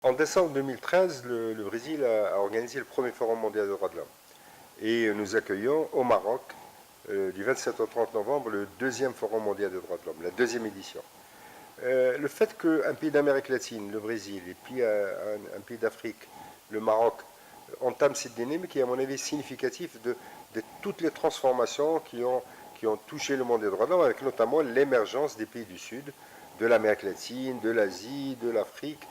En décembre 2013, le Brésil a organisé le premier Forum mondial des droits de l'homme. Et nous accueillons au Maroc, du 27 au 30 novembre, le deuxième Forum mondial des droits de l'homme, la deuxième édition. Le fait qu'un pays d'Amérique latine, le Brésil, et puis un pays d'Afrique, le Maroc, entame cette dynamique est à mon avis significatif de toutes les transformations qui ont touché le monde des droits de l'homme, avec notamment l'émergence des pays du Sud, de l'Amérique latine, de l'Asie, de l'Afrique,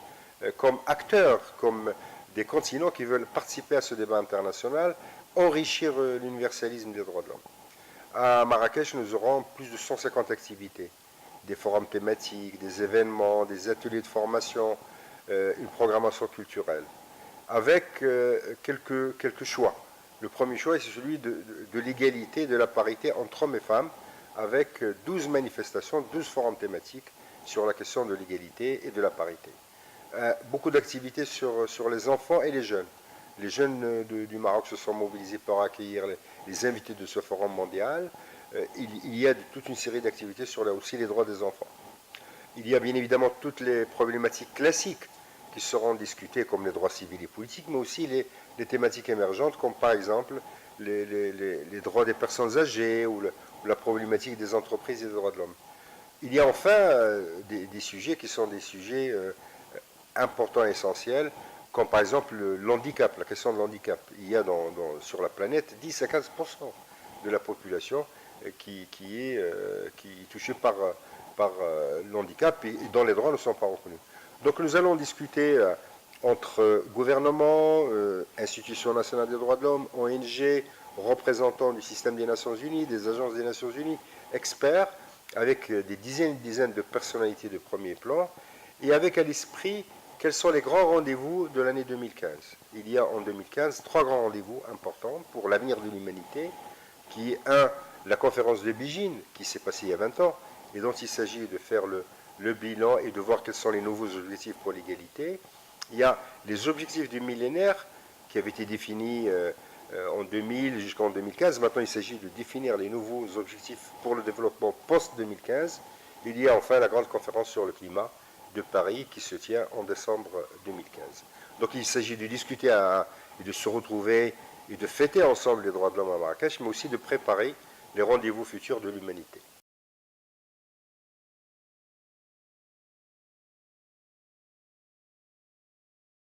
comme acteurs, comme des continents qui veulent participer à ce débat international, enrichir l'universalisme des droits de l'homme. À Marrakech, nous aurons plus de 150 activités, des forums thématiques, des événements, des ateliers de formation, une programmation culturelle, avec quelques choix. Le premier choix est celui de l'égalité, de la parité entre hommes et femmes, avec 12 manifestations, 12 forums thématiques sur la question de l'égalité et de la parité. Beaucoup d'activités sur les enfants et les jeunes. Les jeunes du Maroc se sont mobilisés pour accueillir les invités de ce forum mondial. Il y a toute une série d'activités sur aussi les droits des enfants. Il y a bien évidemment toutes les problématiques classiques qui seront discutées, comme les droits civils et politiques, mais aussi les thématiques émergentes, comme par exemple les droits des personnes âgées ou la problématique des entreprises et des droits de l'homme. Il y a enfin des sujets qui sont des sujets importants et essentiels, comme par exemple l'handicap, la question de l'handicap. Il y a sur la planète 10 à 15% de la population qui est touchée par l'handicap et dont les droits ne sont pas reconnus. Donc nous allons discuter entre gouvernements, institutions nationales des droits de l'homme, ONG, représentants du système des Nations Unies, des agences des Nations Unies, experts, avec des dizaines et des dizaines de personnalités de premier plan, et avec à l'esprit quels sont les grands rendez-vous de l'année 2015. Il y a en 2015 trois grands rendez-vous importants pour l'avenir de l'humanité, qui est la conférence de Beijing, qui s'est passée il y a 20 ans, et dont il s'agit de faire le bilan et de voir quels sont les nouveaux objectifs pour l'égalité. Il y a les objectifs du millénaire, qui avaient été définis en 2000 jusqu'en 2015. Maintenant, il s'agit de définir les nouveaux objectifs pour le développement post-2015. Il y a enfin la grande conférence sur le climat de Paris qui se tient en décembre 2015. Donc il s'agit de discuter et de se retrouver et de fêter ensemble les droits de l'homme à Marrakech, mais aussi de préparer les rendez-vous futurs de l'humanité.